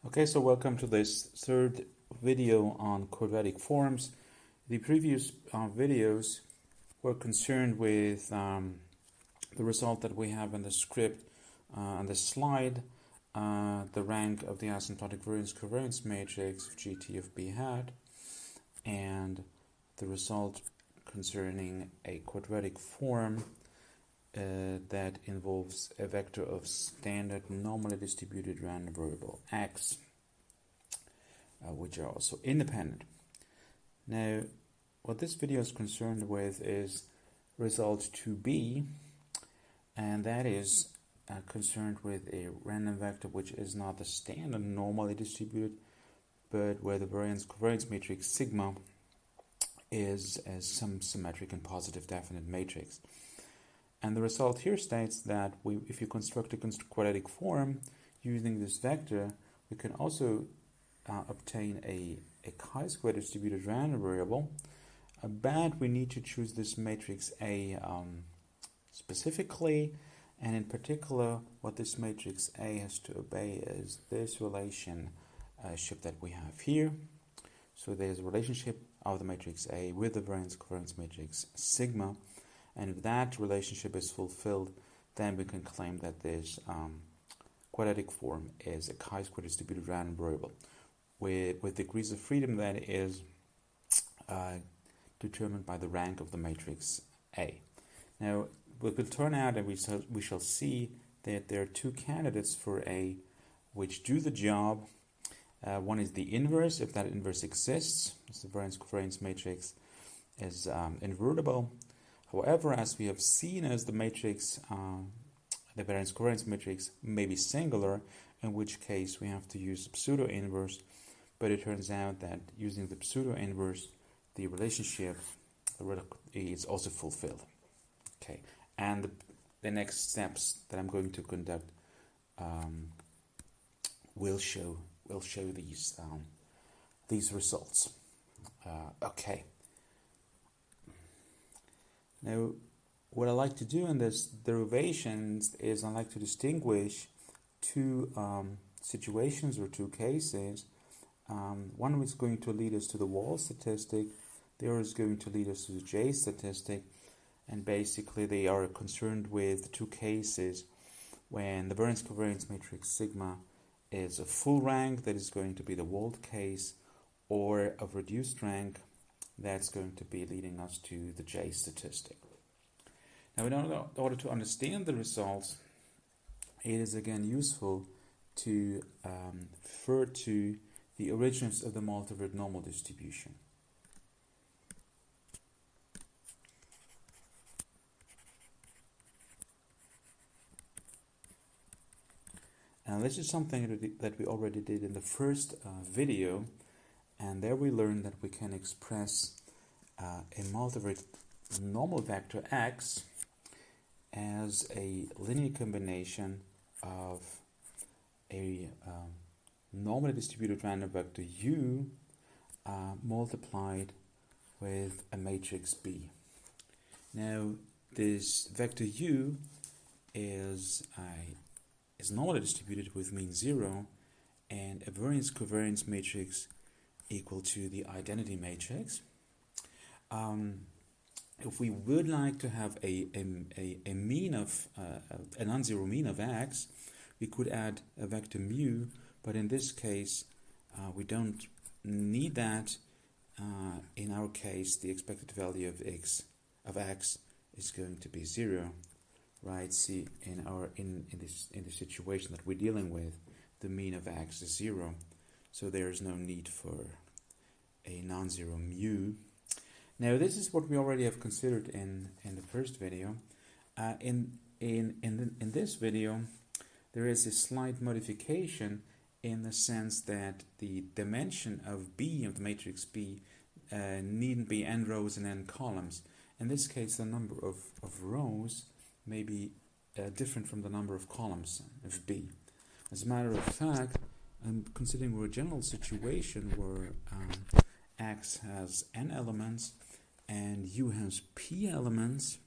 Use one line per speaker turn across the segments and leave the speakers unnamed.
Okay, so welcome to this third video on quadratic forms. The previous videos were concerned with the result that we have in the script on the slide, the rank of the asymptotic variance covariance matrix of GT of B hat, and the result concerning a quadratic form that involves a vector of standard normally distributed random variable x, which are also independent. Now, what this video is concerned with is result 2b, and that is concerned with a random vector which is not the standard normally distributed, but where the variance covariance matrix sigma is as some symmetric and positive definite matrix. And the result here states that if you construct a quadratic form using this vector, we can also obtain a chi-square distributed random variable, but we need to choose this matrix A specifically, and in particular what this matrix A has to obey is this relationship that we have here. So there's a relationship of the matrix A with the variance covariance matrix sigma, and if that relationship is fulfilled, then we can claim that this quadratic form is a chi-square distributed random variable with degrees of freedom that is determined by the rank of the matrix A. Now, it will turn out, and we shall see that there are two candidates for A which do the job. One is the inverse, if that inverse exists, as the variance covariance matrix is invertible. However, as we have seen, as the matrix, the variance covariance matrix may be singular, in which case we have to use the pseudo-inverse, but it turns out that using the pseudo-inverse, the relationship is also fulfilled. Okay, and the next steps that I'm going to conduct will show these results. Okay. Now, what I like to do in this derivations is I like to distinguish two situations or two cases. One is going to lead us to the wall statistic, the other is going to lead us to the J statistic, and basically they are concerned with two cases when the variance covariance matrix sigma is a full rank, that is going to be the Wald case, or a reduced rank, that's going to be leading us to the J statistic. Now, in order to understand the results, it is again useful to refer to the origins of the multivariate normal distribution. Now, this is something that we already did in the first video, and there we learned that we can express a multivariate normal vector x as a linear combination of a normally distributed random vector u multiplied with a matrix B. Now, this vector u is normally distributed with mean 0 and a variance covariance matrix equal to the identity matrix. If we would like to have a mean of a non-zero mean of x, we could add a vector mu, but in this case we don't need that. In our case, the expected value of x is going to be 0, right? See, in this situation that we're dealing with, the mean of x is 0, so there is no need for a non-zero mu. Now, this is what we already have considered in the first video. In this video, there is a slight modification in the sense that the dimension of B, of the matrix B, needn't be n rows and n columns. In this case, the number of rows may be different from the number of columns of B. As a matter of fact, I'm considering a general situation where X has n elements and U has p elements,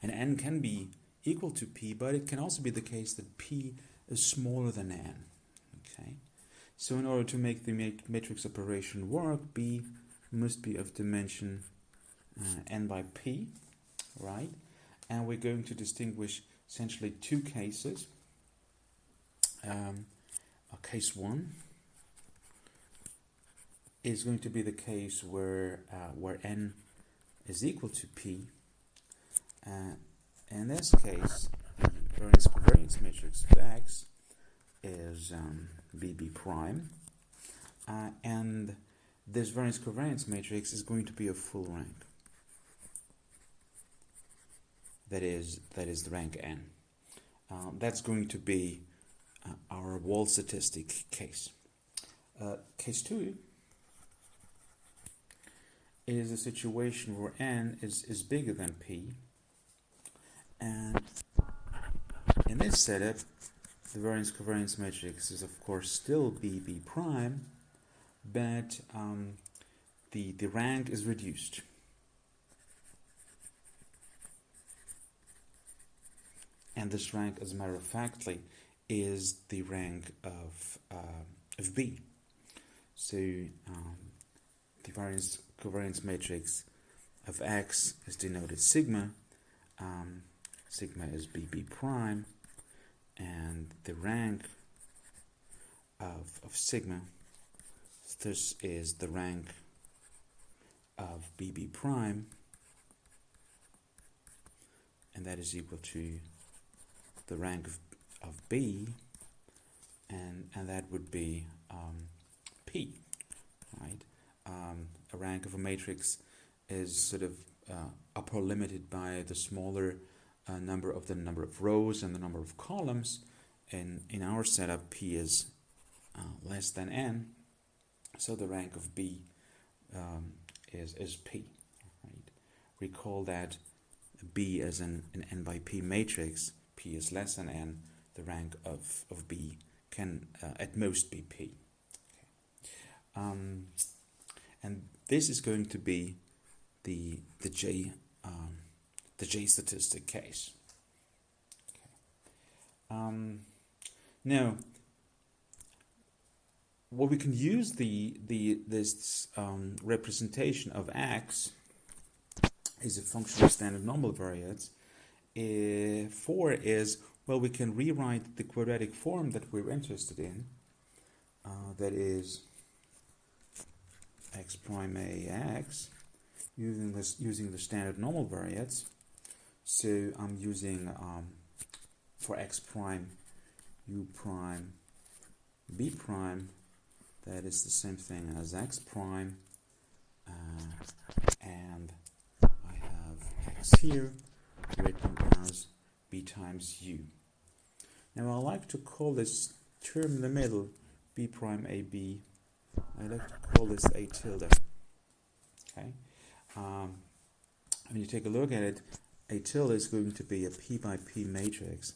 and n can be equal to p, but it can also be the case that p is smaller than n. Okay, so in order to make the matrix operation work, B must be of dimension n by p, right? And we're going to distinguish essentially two cases. Case 1 is going to be the case where n is equal to p. In this case, the variance covariance matrix of X is BB prime, and this variance covariance matrix is going to be a full rank. That is the rank n. That's going to be our wall statistic case. Case 2 is a situation where n is bigger than p, and in this setup the variance covariance matrix is of course still BB prime, but the rank is reduced. And this rank, as a matter of factly, is the rank of B. So the variance covariance matrix of X is denoted sigma. Sigma is BB prime, and the rank of sigma, this is the rank of BB prime, and that is equal to the rank of B, and that would be P, right? A rank of a matrix is sort of upper limited by the smaller number of rows and the number of columns. And in our setup, P is less than n, so the rank of B is P, right? Recall that B is an n by P matrix. P is less than n, the rank of B can at most be P. Okay. And this is going to be the J statistic case. Okay. Now, what we can use this representation of X is a function of standard normal variance. For is, well, we can rewrite the quadratic form that we're interested in, that is x prime ax, using the standard normal variance. So I'm using for x prime u prime b prime, that is the same thing as x prime, and I have x here written as b times u. Now I like to call this term in the middle b prime ab, I like to call this a tilde. Okay. When you take a look at it, a tilde is going to be a p by p matrix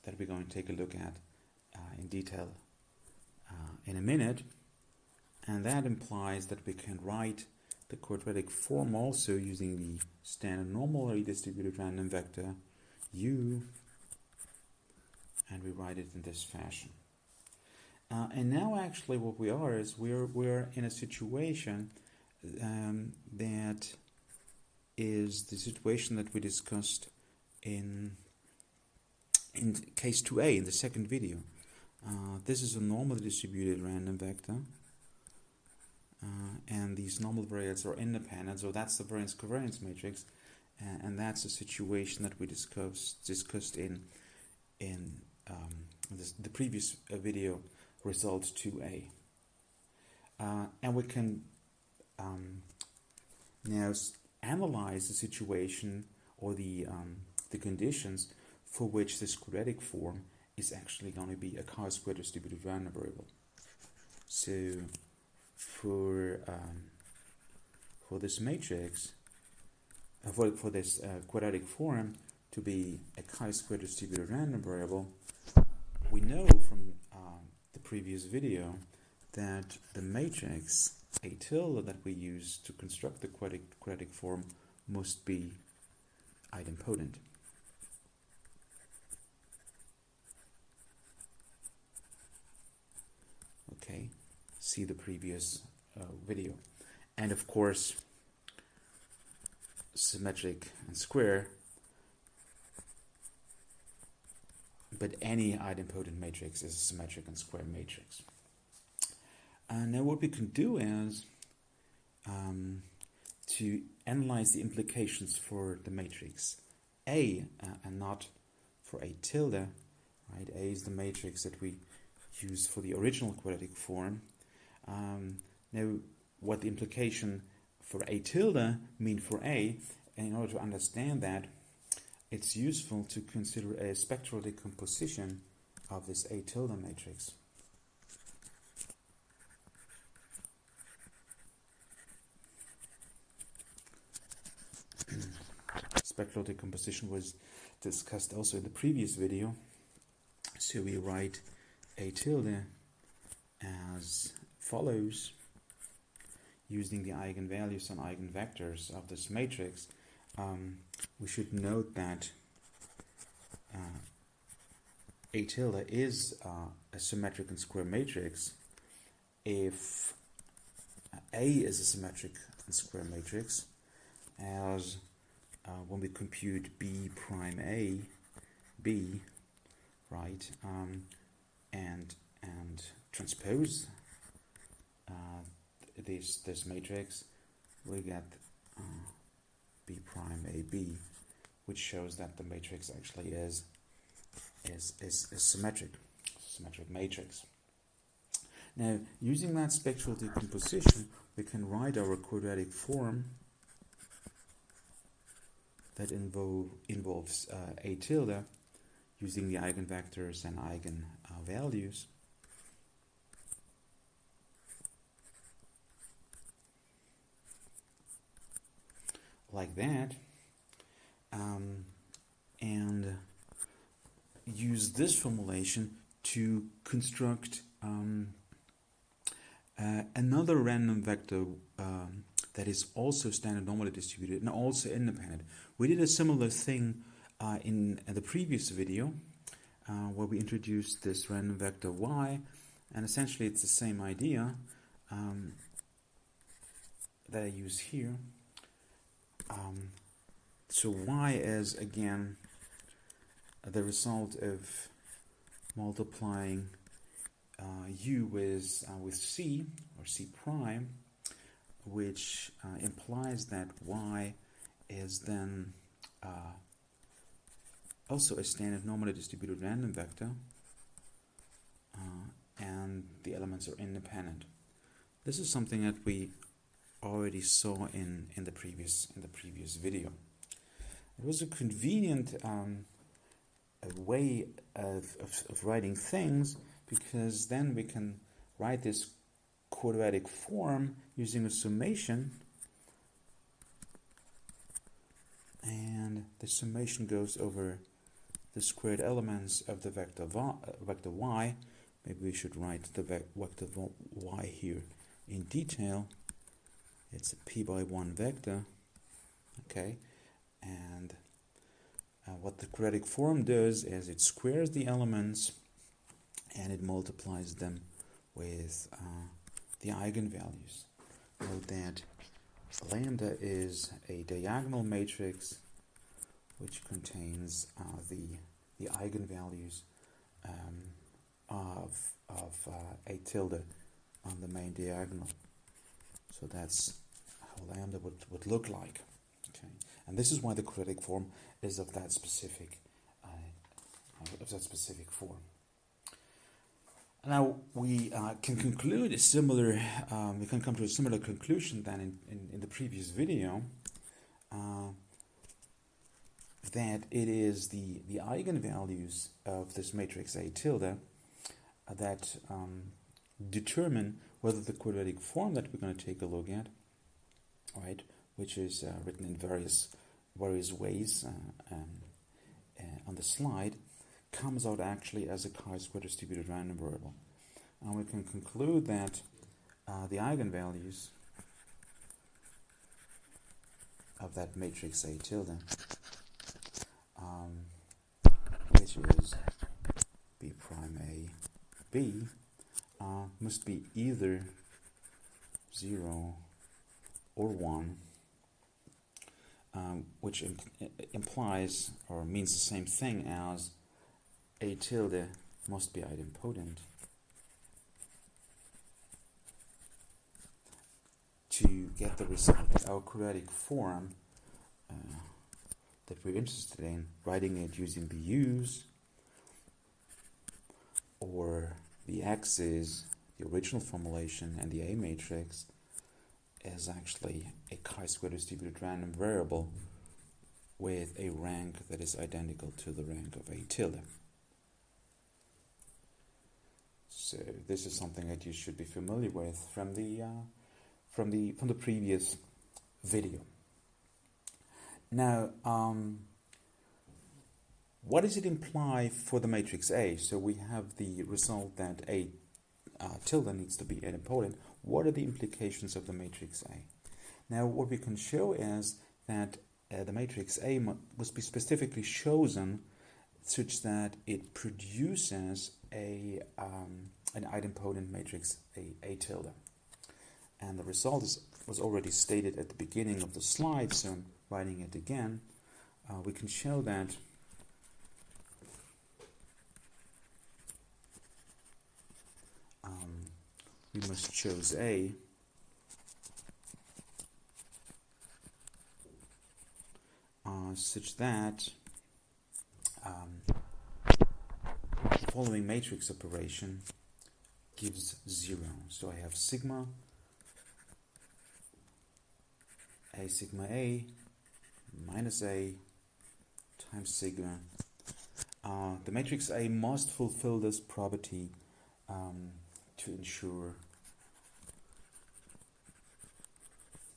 that we're going to take a look at in detail in a minute, and that implies that we can write the quadratic form also using the standard normal redistributed random vector u, and we write it in this fashion. And now actually what we are is we're in a situation that is the situation that we discussed in case 2a in the second video. This is a normally distributed random vector, and these normal variables are independent, so that's the variance covariance matrix, and that's a situation that we discussed in the previous video, result 2a. And we can now analyze the situation or the conditions for which this quadratic form is actually going to be a chi-square distributed random variable. So for this matrix, for this quadratic form to be a chi-square distributed random variable, we know from the previous video that the matrix A tilde that we use to construct the quadratic form must be idempotent. Okay, see the previous video. And of course, symmetric and square, but any idempotent matrix is a symmetric and square matrix. Now what we can do is to analyze the implications for the matrix A and not for A tilde, right? A is the matrix that we use for the original quadratic form. Now what the implication for A tilde mean for A, and in order to understand that, it's useful to consider a spectral decomposition of this A tilde matrix. Spectral decomposition was discussed also in the previous video. So we write A tilde as follows, using the eigenvalues and eigenvectors of this matrix. We should note that A tilde is a symmetric and square matrix if A is a symmetric and square matrix, as when we compute B prime A, B, right, and transpose this matrix, we get B prime A B, which shows that the matrix actually is symmetric matrix. Now, using that spectral decomposition, we can write our quadratic form that involves A tilde, using the eigenvectors and eigenvalues. Like that, and use this formulation to construct another random vector that is also standard normally distributed and also independent. We did a similar thing in the previous video where we introduced this random vector y, and essentially it's the same idea that I use here. So y is again the result of multiplying u with c, or c prime, which implies that y is then also a standard normally distributed random vector, and the elements are independent. This is something that we already saw in the previous video. It was a convenient way of writing things, because then we can write this quadratic form using a summation, and the summation goes over the squared elements of the vector y. Maybe we should write the vector y here in detail. It's a p by 1 vector, okay, and what the quadratic form does is it squares the elements and it multiplies them with the eigenvalues. Note that lambda is a diagonal matrix which contains the eigenvalues of A tilde on the main diagonal. So that's how lambda would look like. Okay, and this is why the quadratic form is of that specific form. Now we can conclude a similar. We can come to a similar conclusion than in the previous video. That it is the eigenvalues of this matrix A tilde that determine whether the quadratic form that we're going to take a look at, right, which is written in various ways on the slide, comes out actually as a chi-square distributed random variable. And we can conclude that the eigenvalues of that matrix A tilde, which is B prime A B, must be either 0 or 1, which implies or means the same thing as A tilde must be idempotent. To get the result, our quadratic form that we're interested in, writing it using the U's or the X's, the original formulation, and the A matrix, is actually a chi-square distributed random variable with a rank that is identical to the rank of A tilde. So this is something that you should be familiar with from the previous video. Now, what does it imply for the matrix A? So we have the result that A tilde needs to be idempotent. What are the implications of the matrix A? Now, what we can show is that the matrix A must be specifically chosen such that it produces an idempotent matrix A tilde. And the result was already stated at the beginning of the slide, so I'm writing it again. We can show that we must choose A such that the following matrix operation gives 0. So I have sigma A minus A times sigma. The matrix A must fulfill this property to ensure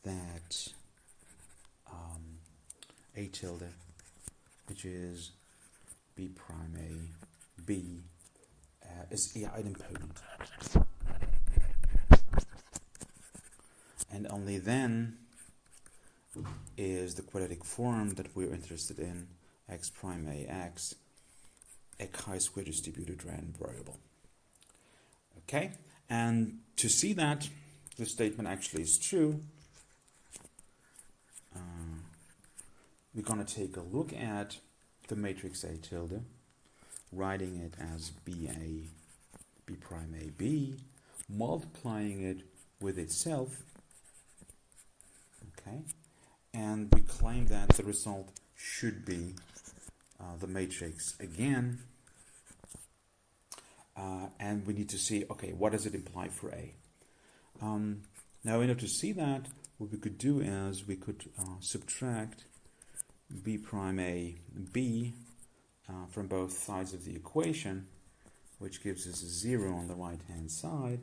that A tilde, which is B prime A, B, is idempotent. And only then is the quadratic form that we're interested in, x prime A x, a chi-square distributed random variable. Okay, and to see that the statement actually is true, we're going to take a look at the matrix A tilde, writing it as B prime A B, multiplying it with itself, okay, and we claim that the result should be the matrix again, and we need to see, okay, what does it imply for A? Now, in order to see that, what we could do is we could subtract B prime A B from both sides of the equation, which gives us a 0 on the right hand side,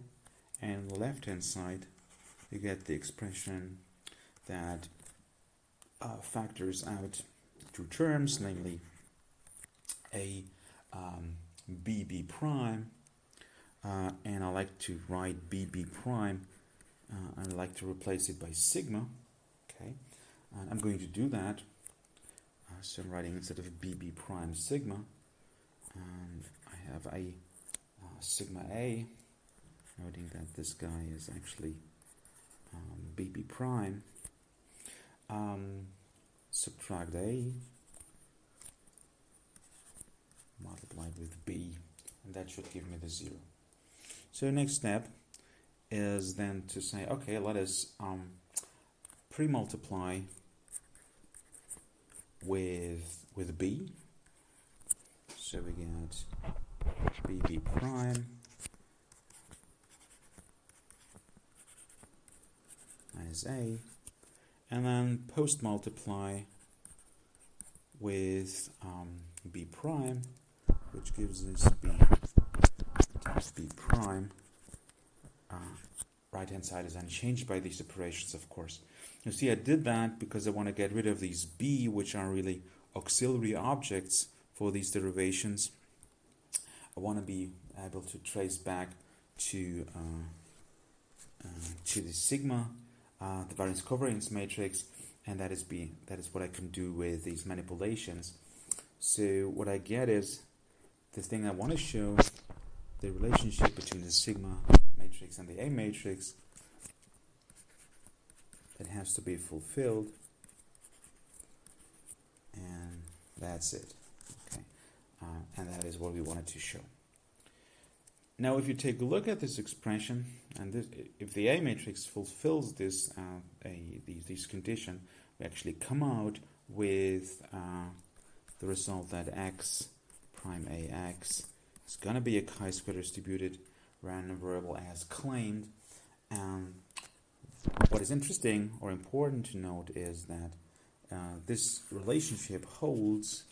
and on the left hand side you get the expression that factors out two terms, namely A BB prime, and I like to write BB prime, I'd like to replace it by sigma, okay, and I'm going to do that. So I'm writing instead of BB prime sigma, and I have a sigma A, noting that this guy is actually BB prime, subtract A, multiplied with B, and that should give me the 0. So next step is then to say, okay, let us pre-multiply with B, so we get BB prime minus A, and then post multiply with B prime, which gives us B times B prime. Right hand side is unchanged by these operations, of course. You see, I did that because I want to get rid of these B, which are really auxiliary objects for these derivations. I want to be able to trace back to the sigma, the variance covariance matrix, and that is what I can do with these manipulations. So what I get is the thing I want to show, the relationship between the sigma matrix and the A matrix that has to be fulfilled, and that's it. Okay, and that is what we wanted to show. Now, if you take a look at this expression, and this, if the A matrix fulfills this these conditions, we actually come out with the result that x prime ax is going to be a chi-square distributed random variable as claimed. What is interesting or important to note is that this relationship holds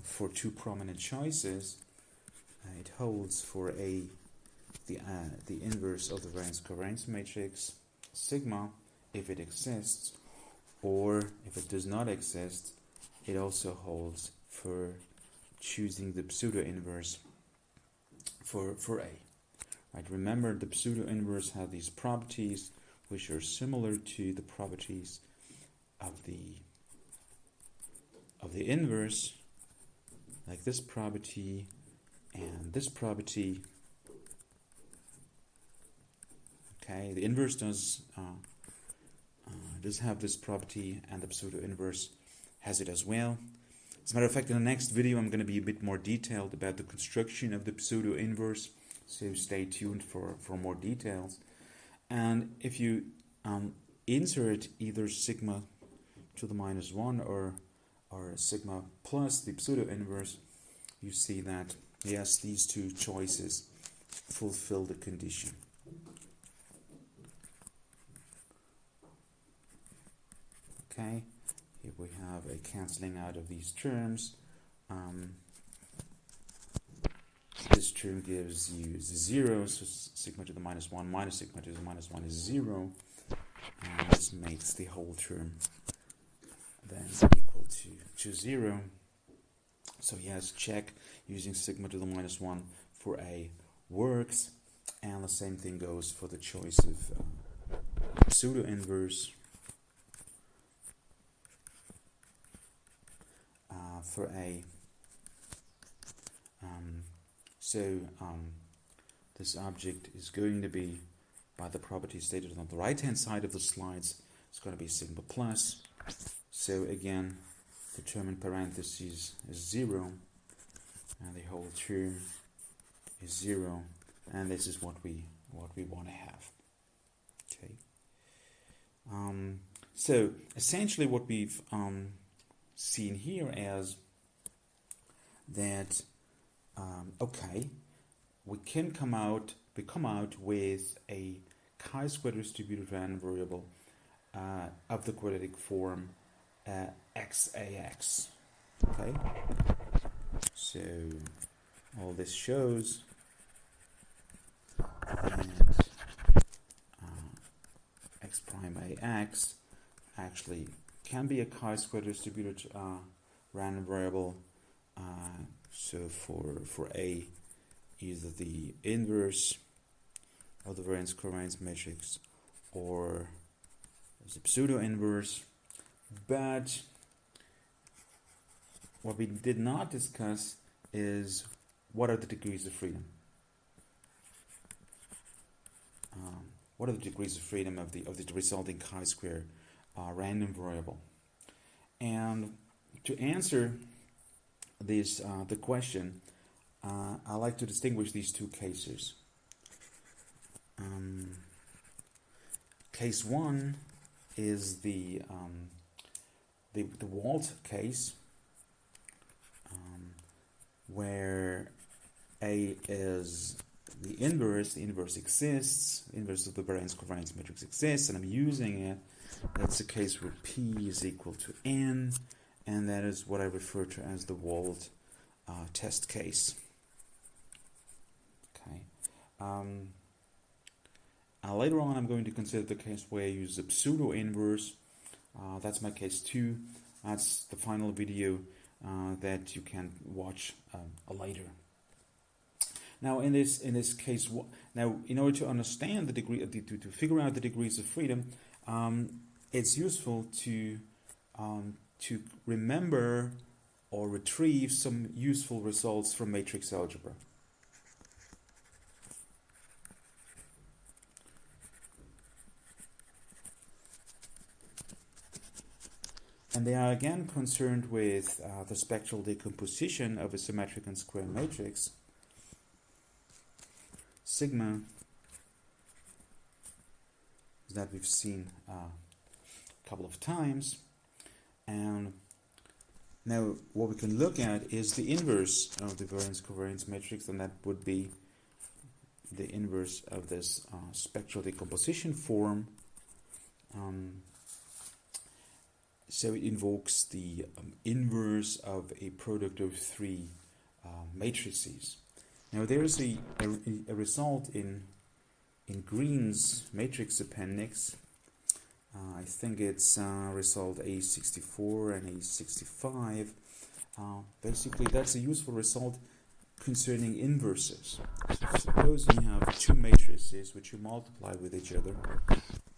for two prominent choices. It holds for the inverse of the variance covariance matrix sigma if it exists, or if it does not exist, it also holds for choosing the pseudo inverse for A. Right? Remember, the pseudo inverse have these properties which are similar to the properties of the inverse, like this property and this property. Okay, the inverse does have this property, and the pseudo inverse has it as well. As a matter of fact, in the next video I'm going to be a bit more detailed about the construction of the pseudo inverse, so stay tuned for more details. And if you insert either sigma to the minus 1 or sigma plus the pseudo inverse, you see that yes, these two choices fulfill the condition. Okay, here we have a cancelling out of these terms. This term gives you 0, so sigma to the minus 1 minus sigma to the minus 1 is 0. And this makes the whole term then equal to 0. So yes, check using sigma to the minus 1 for A works. And the same thing goes for the choice of pseudo inverse for A. This object is going to be, by the property stated on the right hand side of the slides, it's going to be sigma plus. So again, the term in parentheses is 0, and the whole term is 0, and this is what we want to have. Okay. So essentially, what we've seen here is that okay, we come out with a chi-square distributed random variable of the quadratic form xax. Okay, so all this shows that x prime ax actually can be a chi-square distributed random variable. So for A, either the inverse of the variance covariance matrix or the pseudo inverse. But what we did not discuss is what are the degrees of freedom. What are the degrees of freedom of the resulting chi-square random variable? And to answer this the question, I like to distinguish these two cases. Case 1 is the Walt case, where A is the inverse exists, the inverse of the variance covariance matrix exists, and I'm using it. That's the case where P is equal to N, and that is what I refer to as the Walt test case. Okay. Later on, I'm going to consider the case where I use the pseudo inverse. That's my case 2. That's the final video that you can watch later. Now, in this case, now in order to understand the degree, to figure out the degrees of freedom, it's useful to remember or retrieve some useful results from matrix algebra. And they are again concerned with the spectral decomposition of a symmetric and square matrix. Sigma, that we've seen a couple of times. And now what we can look at is the inverse of the variance-covariance matrix, and that would be the inverse of this spectral decomposition form. So it invokes the inverse of a product of three matrices. Now there is a result in Green's matrix appendix. I think it's result A64 and A65. Basically, that's a useful result concerning inverses. So suppose you have two matrices which you multiply with each other,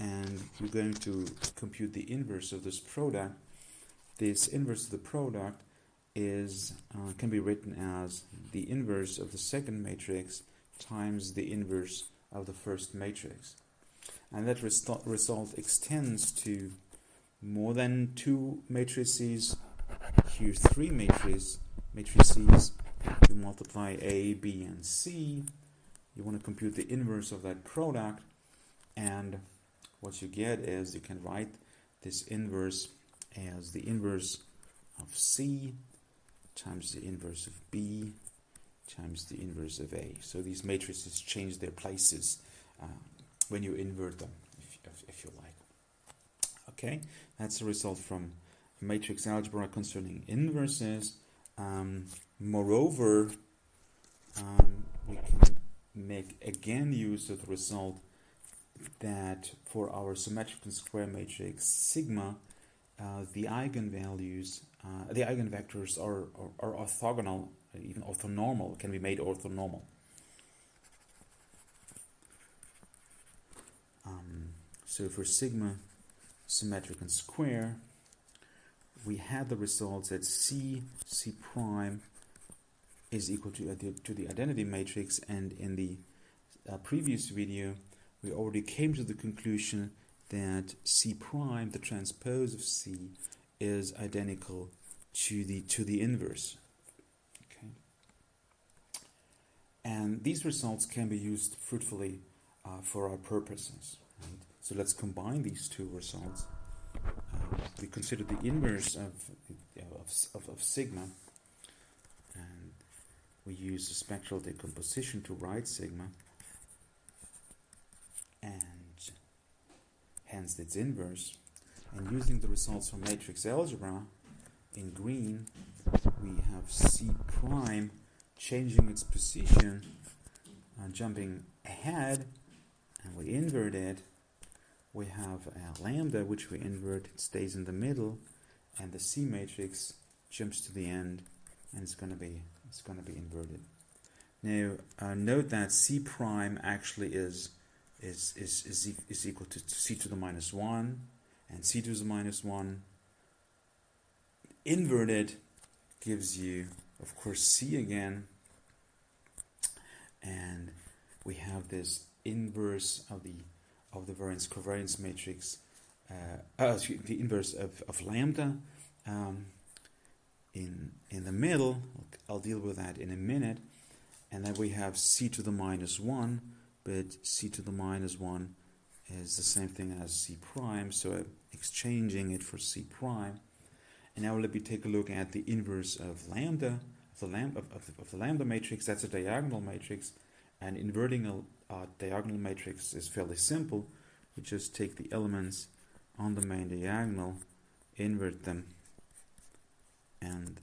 and you're going to compute the inverse of this product. This inverse of the product is can be written as the inverse of the second matrix times the inverse of the first matrix. And that result extends to more than two matrices. Here three matrices. You multiply A, B, and C. You want to compute the inverse of that product, and what you get is you can write this inverse as the inverse of C times the inverse of B times the inverse of A. So these matrices change their places when you invert them, if you like. Okay, that's the result from matrix algebra concerning inverses. Moreover, we can make again use of the result that for our symmetric and square matrix sigma, the eigenvalues, the eigenvectors are orthogonal, even orthonormal, can be made orthonormal. So for sigma symmetric and square, we had the results that C prime is equal to the identity matrix, and in the previous video we already came to the conclusion that C prime, the transpose of C, is identical to the inverse. Okay, and these results can be used fruitfully for our purposes. Right? So let's combine these two results. We consider the inverse of sigma, and we use the spectral decomposition to write sigma, and hence its inverse. And using the results from matrix algebra in green, we have C prime changing its position, jumping ahead, and we invert it. We have a lambda which we invert, it stays in the middle, and the C matrix jumps to the end, and it's going to be inverted. Now note that C prime actually is equal to C to the minus 1, and C to the minus 1 inverted gives you, of course, C again, and we have this inverse of the variance covariance matrix, the inverse of lambda in the middle. I'll deal with that in a minute. And then we have C to the minus 1, but C to the minus 1 is the same thing as C prime, so I'm exchanging it for C prime. And now let me take a look at the inverse of lambda, of the lambda matrix. That's a diagonal matrix, and inverting a diagonal matrix is fairly simple. We just take the elements on the main diagonal, invert them, and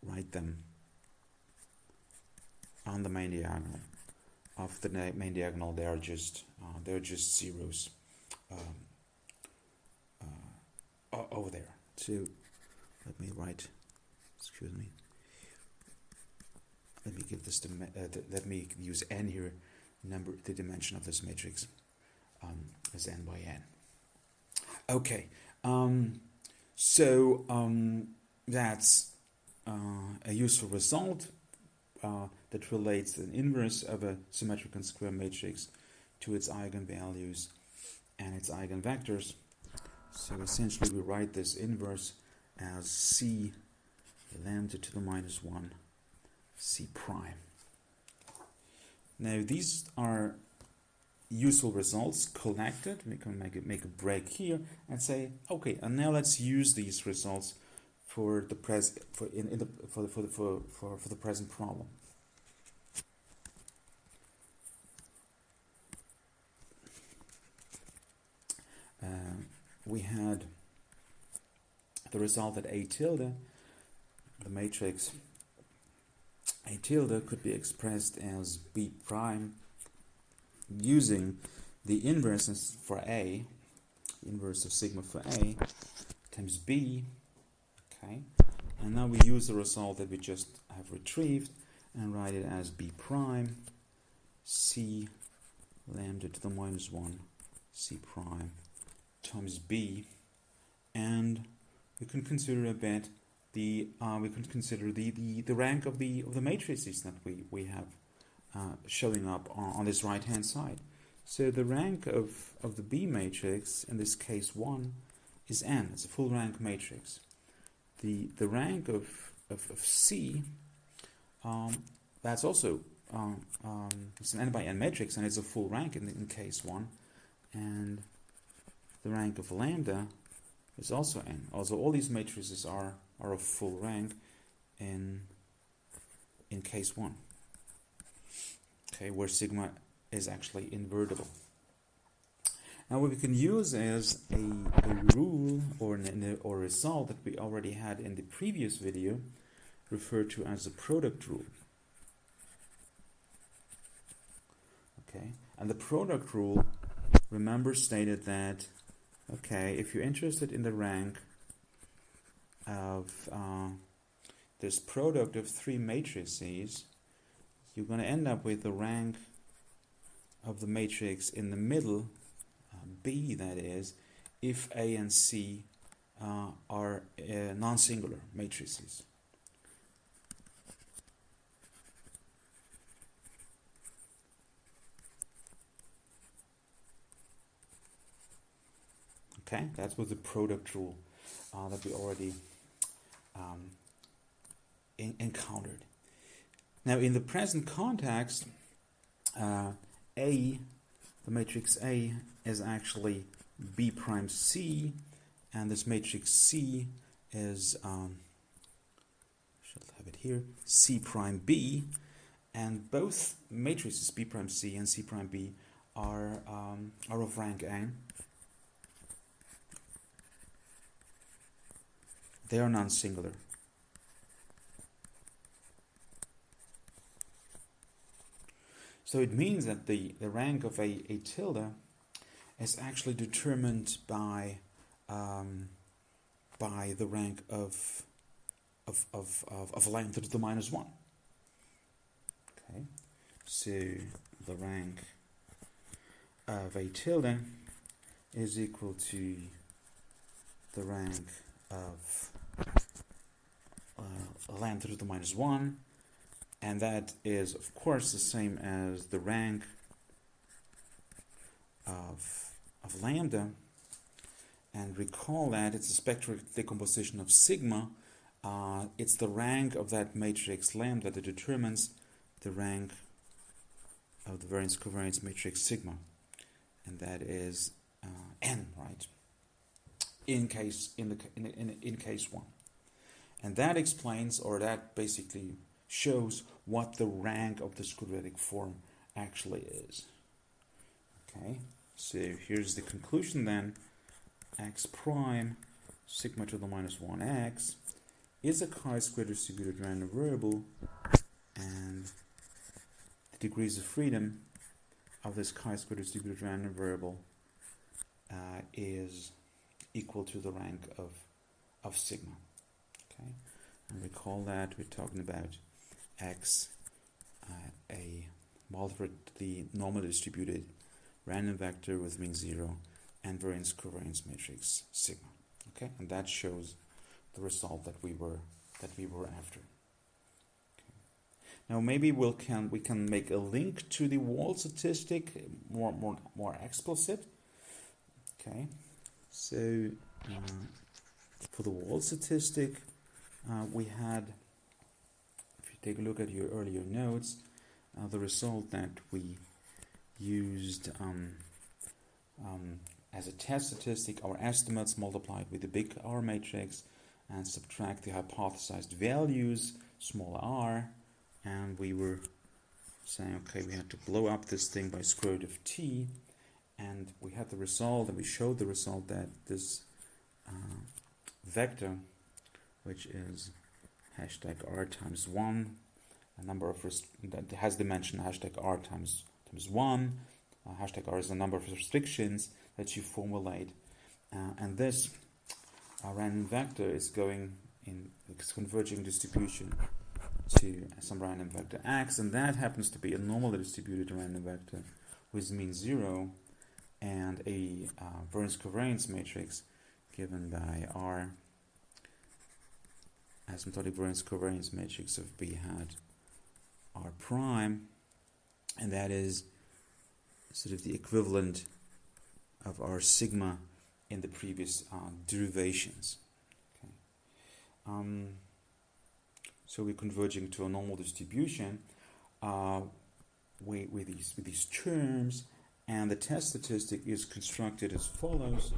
write them on the main diagonal. Of the main diagonal, they're just zeros over there. So let me write. Excuse me. Let me give this let me use n here. Number the dimension of this matrix is n by n. Okay. So that's a useful result that relates an inverse of a symmetric and square matrix to its eigenvalues and its eigenvectors. So essentially we write this inverse as C lambda to the minus 1 C prime. Now these are useful results collected. We can make a break here and say, okay, and now let's use these results for the present problem. We had the result that A tilde, the matrix A tilde, could be expressed as B prime using the inverse for A, inverse of sigma for A, times B, okay, and now we use the result that we just have retrieved and write it as B prime C lambda to the minus 1 C prime times B, and we can consider a bit the rank of the matrices that we have showing up on this right hand side. So the rank of the B matrix, in this case 1, is n. It's a full rank matrix. The rank of C, that's also it's an n by n matrix, and it's a full rank in case 1, and the rank of lambda is also n. Also, all these matrices are of full rank in case 1. Okay, where sigma is actually invertible. Now what we can use is a rule or a result that we already had in the previous video, referred to as the product rule. Okay, and the product rule, remember, stated that, okay, if you're interested in the rank of this product of 3 matrices, you're going to end up with the rank of the matrix in the middle, B that is, if A and C are non-singular matrices. Okay, that was the product rule that we already encountered. Now, in the present context, A, the matrix A, is actually B prime C, and this matrix C is, shall have it here, C prime B, and both matrices B prime C and C prime B are of rank n. They are non-singular. So it means that the rank of a tilde is actually determined by the rank of lambda to the minus 1. Okay, so the rank of a tilde is equal to the rank of lambda to the minus 1, and that is of course the same as the rank of lambda. And recall that it's a spectral decomposition of sigma. It's the rank of that matrix lambda that determines the rank of the variance covariance matrix sigma, and that is n, right? In case 1, and that explains, or that basically shows what the rank of this quadratic form actually is. Okay, so here's the conclusion then. X prime sigma to the minus 1x is a chi-square distributed random variable, and the degrees of freedom of this chi-square distributed random variable is equal to the rank of sigma. Okay, and recall that we're talking about x, a the normally distributed random vector with mean 0 and variance covariance matrix sigma. Okay, and that shows the result that we were after. Okay. Now maybe we can make a link to the wall statistic more explicit. Okay, So for the wall statistic, we had, if you take a look at your earlier notes, the result that we used as a test statistic, our estimates multiplied with the big R matrix and subtract the hypothesized values, small r, and we were saying, okay, we had to blow up this thing by square root of t, and we had the result, and we showed the result that this vector, which is hashtag r times 1, a number of that has dimension hashtag r times 1, hashtag r is the number of restrictions that you formulate, and this random vector is going in its converging distribution to some random vector x, and that happens to be a normally distributed random vector with mean 0 and a variance covariance matrix given by R asymptotic variance covariance matrix of B hat R prime, and that is sort of the equivalent of our sigma in the previous derivations. Okay. So we're converging to a normal distribution with these terms, and the test statistic is constructed as follows,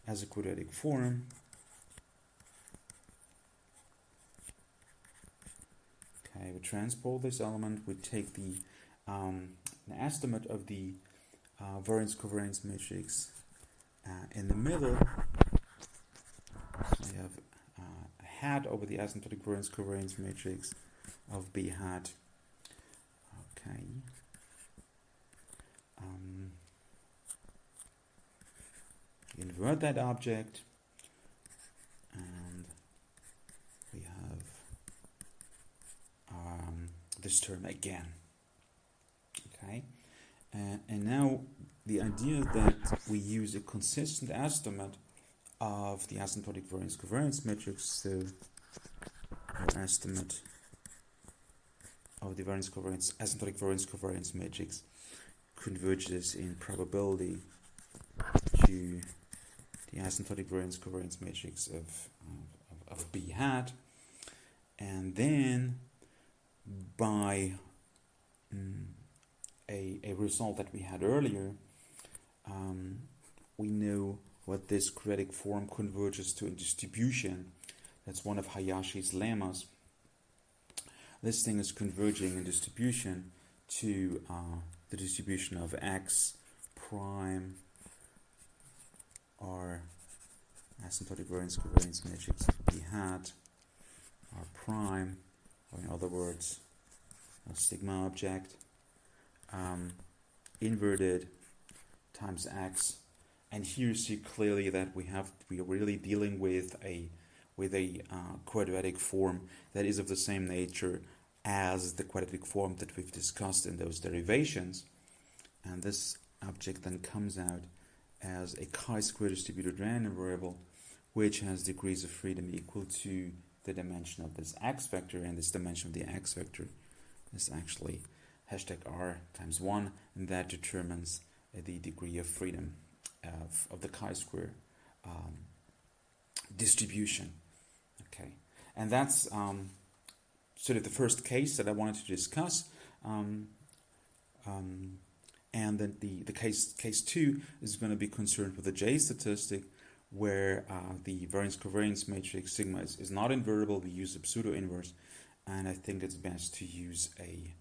as a quadratic form. Okay, we transpose this element, we take the an estimate of the variance covariance matrix in the middle. So we have a hat over the asymptotic variance covariance matrix of B hat. Okay. Invert that object, and we have this term again. Okay, and now the idea that we use a consistent estimate of the asymptotic variance covariance matrix, so our estimate of the asymptotic variance covariance matrix converges in probability to the asymptotic variance covariance matrix of B hat, and then by a result that we had earlier, we know what this quadratic form converges to a distribution. That's one of Hayashi's lemmas. This thing is converging in distribution to the distribution of x prime R asymptotic variance covariance matrix of B hat R prime, or in other words, a sigma object, inverted times x, and here you see clearly that we are really dealing with a quadratic form that is of the same nature as the quadratic form that we've discussed in those derivations, and this object then comes out as a chi-square distributed random variable which has degrees of freedom equal to the dimension of this x vector, and this dimension of the x vector is actually hashtag r times 1, and that determines the degree of freedom of the chi-square distribution. Okay, and that's sort of the first case that I wanted to discuss. And then the case 2 is going to be concerned with the J statistic, where the variance covariance matrix sigma is not invertible. We use a pseudo inverse, and I think it's best to use a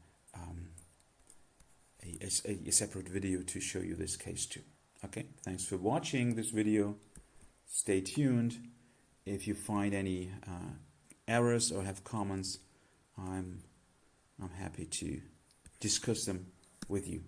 separate video to show you this case 2. Okay, thanks for watching this video. Stay tuned. If you find any errors or have comments, I'm happy to discuss them with you.